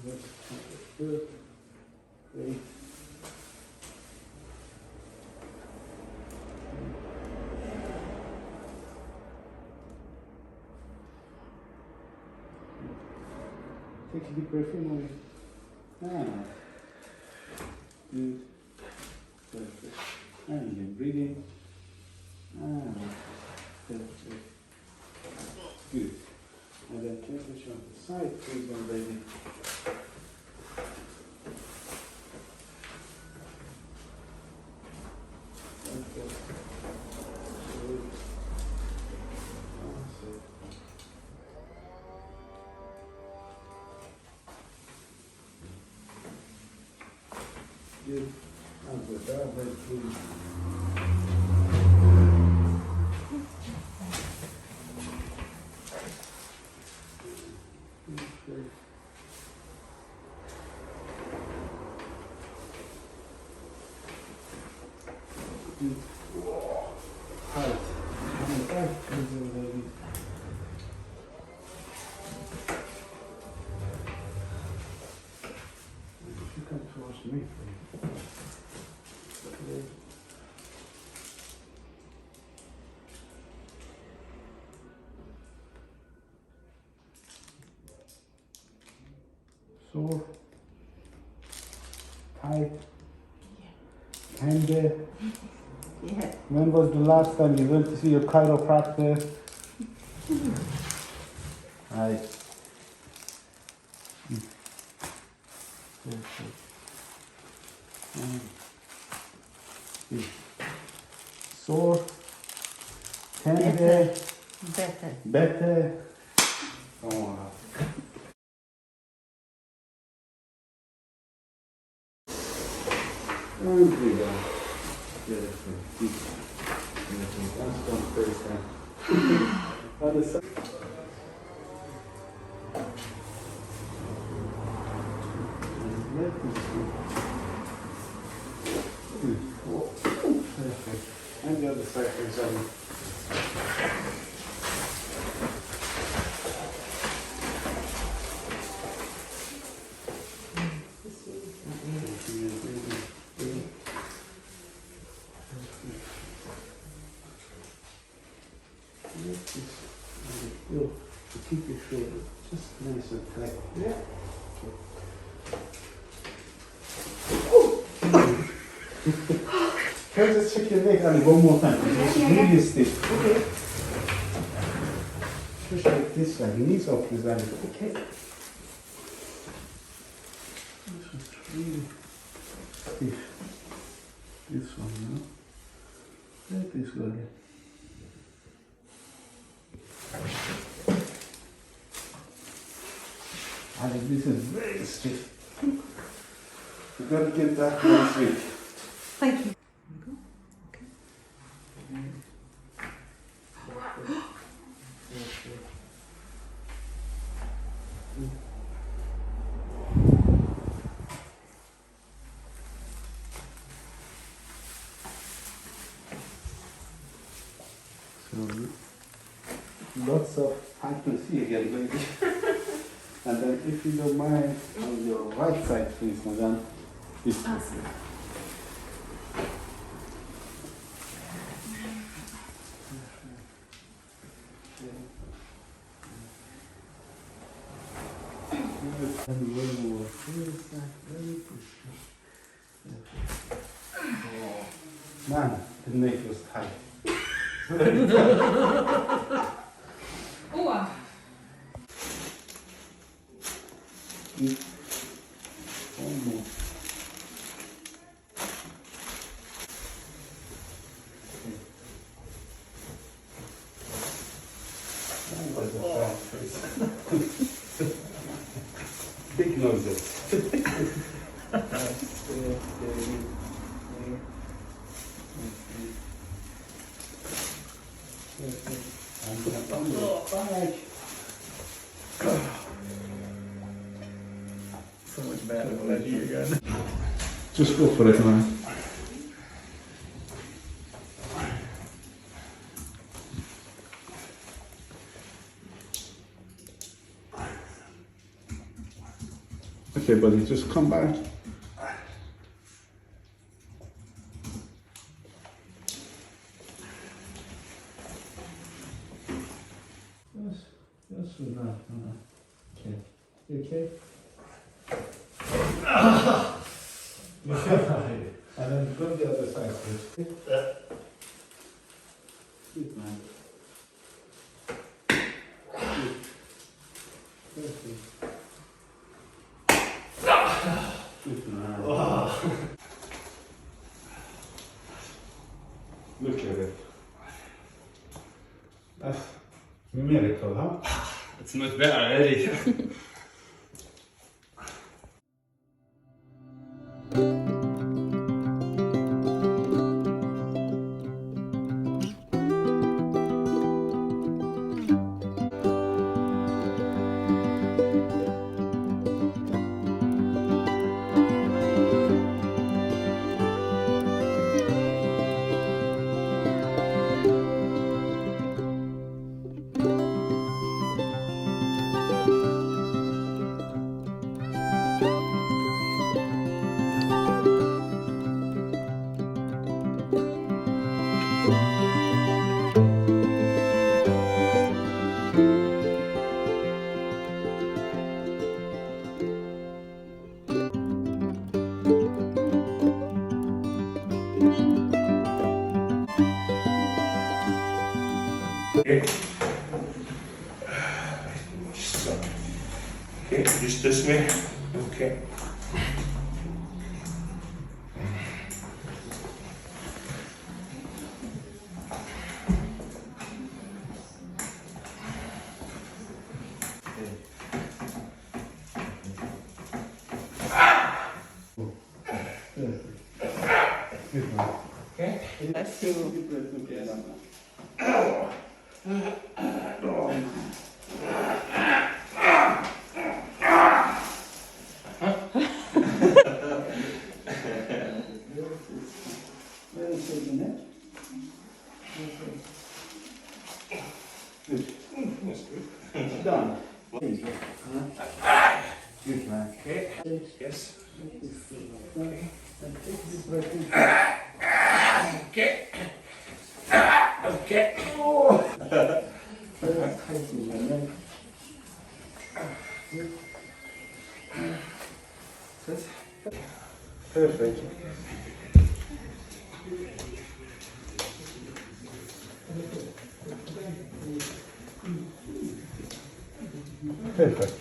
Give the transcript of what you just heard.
Good. Great. Take a deep breath in. Good. Perfect. And again, breathing. Perfect. Good. And then temperature on the side, please, one baby. Good. And with that, please. Height. And back, please, baby. If you come towards me, please. Okay. Sore. Tight. Tender. Yeah. When was the last time you went to see your chiropractor? Right. Perfect. Good. Sore. Tender. Better. Better. Come on. And we go. Beautiful. Beautiful. That's one first time. Other side. Perfect. And the other side, for example. To keep your shoulder just nice and tight. Yeah. Can I just check your neck Ali one more time? It's really stiff. Okay. Push like this, like knees up, please Ali. Okay. This one's really stiff. This one, you know. Let this go again. I think this is very stiff. You've got to get that next week. Thank you. So, lots of, I can see again, baby. And then if you don't mind, on your right side, please, madam. This Awesome. And one more. Man, the neck was tight. Oh, One more. Big noses. So much better when you again. Just go for it, man. Okay, buddy, just come back. Yes, no. Okay. You okay? You okay? And then go to the other side, please. Good man. Good man. Look at it. That's a miracle, huh? It's much better already. Okay. Okay, just this way. Okay. Good man. Okay. Bless you. Done. Good man. Okay. Yes. Okay. Okay. Okay. Perfect. Perfect.